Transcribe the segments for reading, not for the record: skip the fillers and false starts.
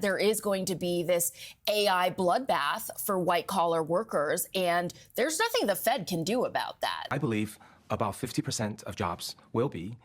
There is going to be this AI bloodbath for white collar workers, and there's nothing the Fed can do about that. I believe about 50% of jobs will be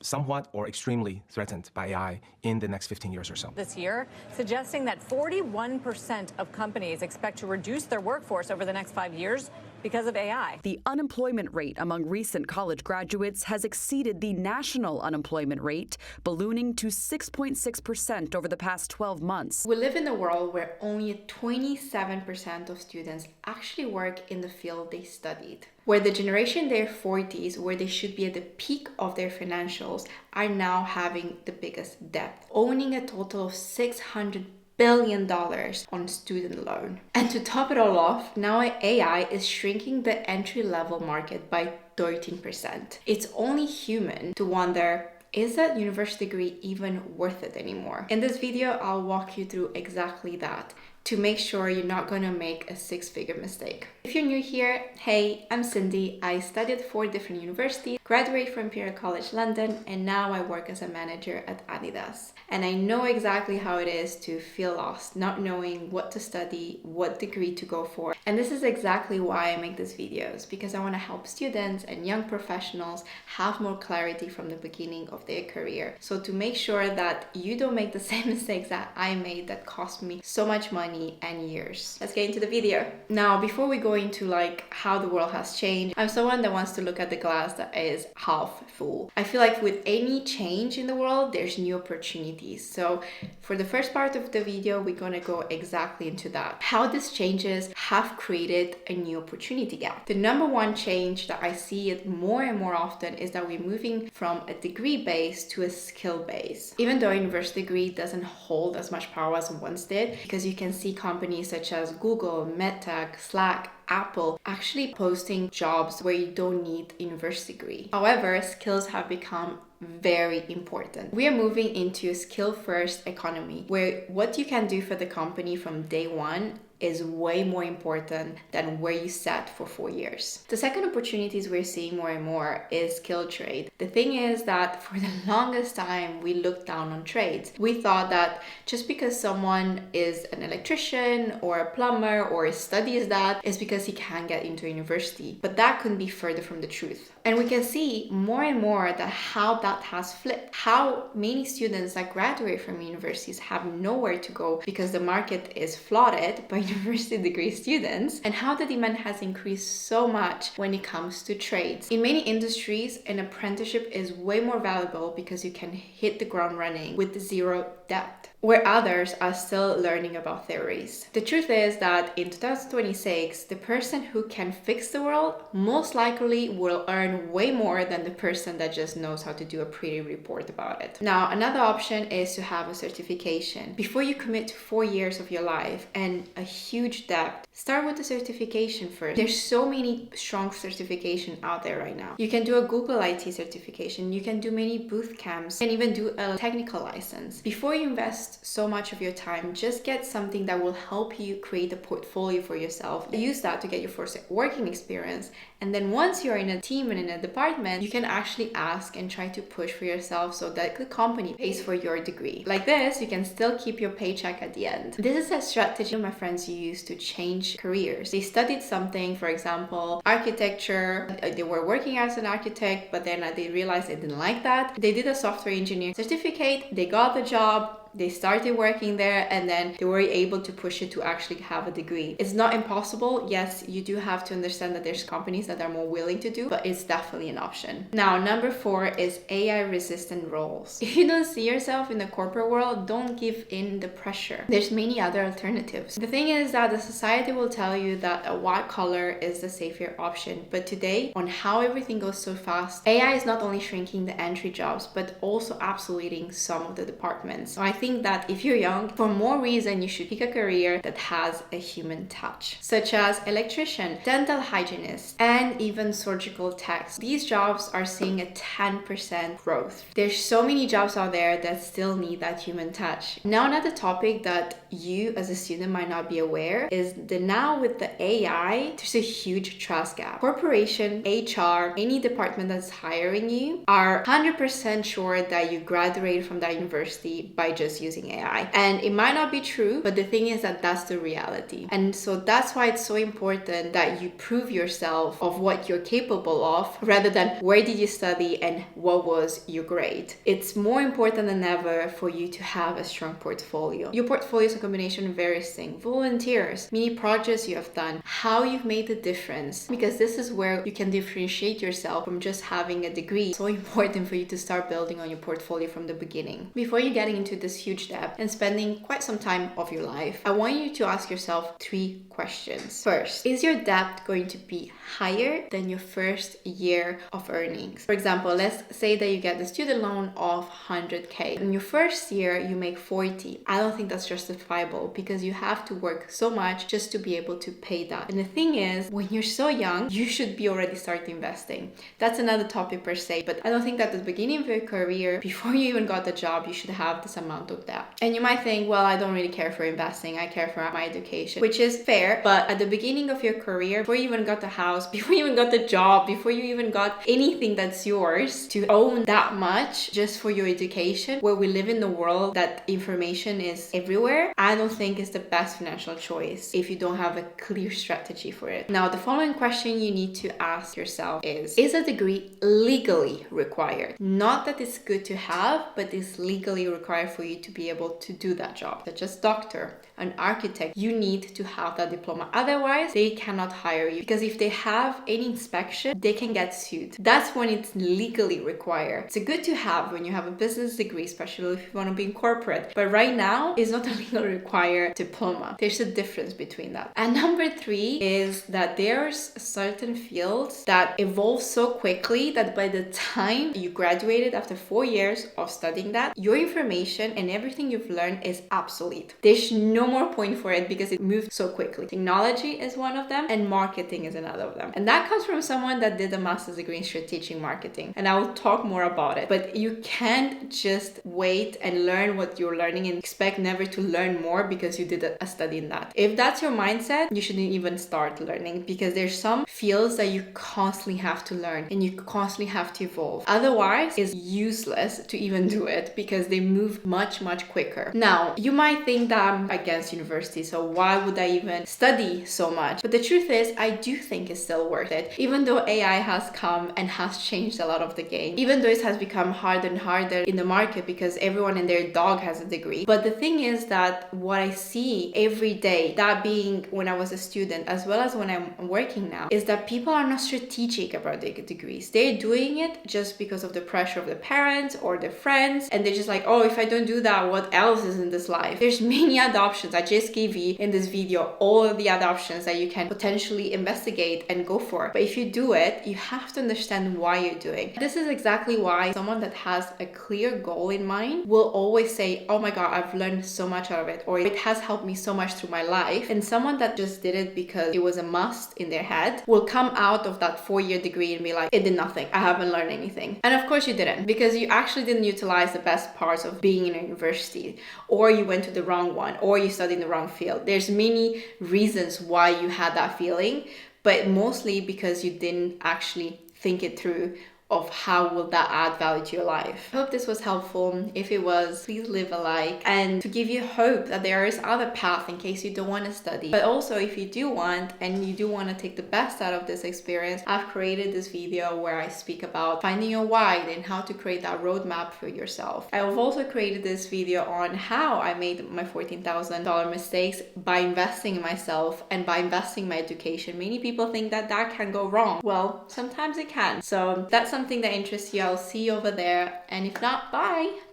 somewhat or extremely threatened by AI in the next 15 years or so. This year, suggesting that 41% of companies expect to reduce their workforce over the next 5 years because of AI. The unemployment rate among recent college graduates has exceeded the national unemployment rate, ballooning to 6.6% over the past 12 months. We live in a world where only 27% of students actually work in the field they studied, where the generation in their 40s, where they should be at the peak of their financials, are now having the biggest debt, owning a total of $600 billion on student loan. And to top it all off, now AI is shrinking the entry-level market by 13%. It's only human to wonder, is that university degree even worth it anymore? In this video, I'll walk you through exactly that to make sure you're not going to make a six-figure mistake. If you're new here, hey, I'm Cindy. I studied 4 different universities, graduated from Imperial College London, and now I work as a manager at Adidas. And I know exactly how it is to feel lost, not knowing what to study, what degree to go for. And this is exactly why I make these videos, because I want to help students and young professionals have more clarity from the beginning of their career. So to make sure that you don't make the same mistakes that I made that cost me so much money and years. Let's get into the video. Now, before we go into like how the world has changed, I'm someone that wants to look at the glass that is half full. I feel like with any change in the world, there's new opportunities. So for the first part of the video, we're gonna go exactly into that. How these changes have created a new opportunity gap. The number one change that I see it more and more often is that we're moving from a degree base to a skill base. Even though a university degree doesn't hold as much power as it once did, because you can see companies such as Google, Meta, Slack, Apple actually posting jobs where you don't need a university degree. However, skills have become very important. We are moving into a skill-first economy where what you can do for the company from day one is way more important than where you sat for 4 years. The second opportunities we're seeing more and more is skill trade. The thing is that for the longest time, we looked down on trades. We thought that just because someone is an electrician or a plumber or studies that is because he can get into a university. But that couldn't be further from the truth. And we can see more and more that how that has flipped. How many students that graduate from universities have nowhere to go because the market is flooded by university degree students, and how the demand has increased so much when it comes to trades. In many industries, an apprenticeship is way more valuable because you can hit the ground running with zero debt, where others are still learning about theories. The truth is that in 2026, the person who can fix the world most likely will earn way more than the person that just knows how to do a pretty report about it. Now, another option is to have a certification. Before you commit to 4 years of your life and a huge debt, start with the certification first. There's so many strong certification out there right now. You can do a Google IT certification, you can do many boot camps, and even do a technical license. Before you invest so much of your time, just get something that will help you create a portfolio for yourself. Use that to get your first working experience. And then once you're in a team and in a department, you can actually ask and try to push for yourself so that the company pays for your degree. Like this, you can still keep your paycheck at the end. This is a strategy my friends use to change careers. They studied something, for example, architecture. They were working as an architect, but then they realized they didn't like that. They did a software engineering certificate, they got the job, they started working there, and then they were able to push it to actually have a degree. It's not impossible. Yes, you do have to understand that there's companies that are more willing to do, but it's definitely an option. Now, number 4 is AI resistant roles. If you don't see yourself in the corporate world, don't give in the pressure. There's many other alternatives. The thing is that the society will tell you that a white collar is the safer option, but today, on how everything goes so fast, AI is not only shrinking the entry jobs, but also absoluting some of the departments. So I think that if you're young, for more reason, you should pick a career that has a human touch, such as electrician, dental hygienist, and even surgical techs. These jobs are seeing a 10% growth. There's so many jobs out there that still need that human touch. Now, another topic that you as a student might not be aware is that now with the AI, there's a huge trust gap. Corporation, HR, any department that's hiring you are 100% sure that you graduated from that university by just just using AI. And it might not be true, but the thing is that that's the reality. And so that's why it's so important that you prove yourself of what you're capable of, rather than where did you study and what was your grade. It's more important than ever for you to have a strong portfolio. Your portfolio is a combination of various things: volunteers, mini projects you have done, how you've made a difference, because this is where you can differentiate yourself from just having a degree. It's so important for you to start building on your portfolio from the beginning. Before you getting into this huge debt and spending quite some time of your life, I want you to ask yourself 3 questions. First, is your debt going to be higher than your first year of earnings? For example, let's say that you get the student loan of 100K. In your first year, you make 40. I don't think that's justifiable, because you have to work so much just to be able to pay that. And the thing is, when you're so young, you should be already start investing. That's another topic per se, but I don't think that at the beginning of your career, before you even got the job, you should have this amount of debt. And you might think, well, I don't really care for investing. I care for my education, which is fair. But at the beginning of your career, before you even got the house, before you even got the job, before you even got anything that's yours, to own that much just for your education, where we live in the world that information is everywhere, I don't think is the best financial choice if you don't have a clear strategy for it. Now, the following question you need to ask yourself is a degree legally required? Not that it's good to have, but it's legally required for you to be able to do that job, such as doctor, an architect. You need to have that diploma. Otherwise, they cannot hire you, because if they have any inspection, they can get sued. That's when it's legally required. It's a good to have when you have a business degree, especially if you want to be in corporate. But right now, it's not a legally required diploma. There's a difference between that. And number 3 is that there's certain fields that evolve so quickly that by the time you graduated after 4 years of studying that, your information and everything you've learned is obsolete. There's no more point for it, because it moves so quickly. Technology is one of them, and marketing is another of them. And that comes from someone that did a master's degree in strategic marketing. And I will talk more about it. But you can't just wait and learn what you're learning and expect never to learn more because you did a study in that. If that's your mindset, you shouldn't even start learning, because there's some fields that you constantly have to learn and you constantly have to evolve. Otherwise, it's useless to even do it, because they move much, much quicker. Now, you might think that I'm against university, so why would I even study so much? But the truth is, I do think it's still worth it. Even though AI has come and has changed a lot of the game, even though it has become harder and harder in the market because everyone and their dog has a degree. But the thing is that what I see every day, that being when I was a student as well as when I'm working now, is that people are not strategic about their degrees. They're doing it just because of the pressure of the parents or their friends, and they're just like, oh, if I don't do that, what else is in this life? There's many other options. I just gave you in this video all of the other options that you can potentially investigate and go for. But if you do it, you have to understand why you're doing. This is exactly why someone that has a clear goal in mind will always say, oh my God, I've learned so much out of it, or it has helped me so much through my life. And someone that just did it because it was a must in their head will come out of that 4-year degree and be like, it did nothing. I haven't learned anything. And of course you didn't, because you actually didn't utilize the best parts of being in a university, or you went to the wrong one, or you studied in the wrong field. There's many reasons why you had that feeling, but mostly because you didn't actually think it through of how will that add value to your life. I hope this was helpful. If it was, please leave a like, and to give you hope that there is other path in case you don't want to study. But also, if you do want and you do want to take the best out of this experience, I've created this video where I speak about finding your why and how to create that roadmap for yourself. I've also created this video on how I made my $14,000 mistakes by investing in myself and by investing in my education. Many people think that that can go wrong. Well, sometimes it can. So that's something that interests you. I'll see you over there. And if not, bye.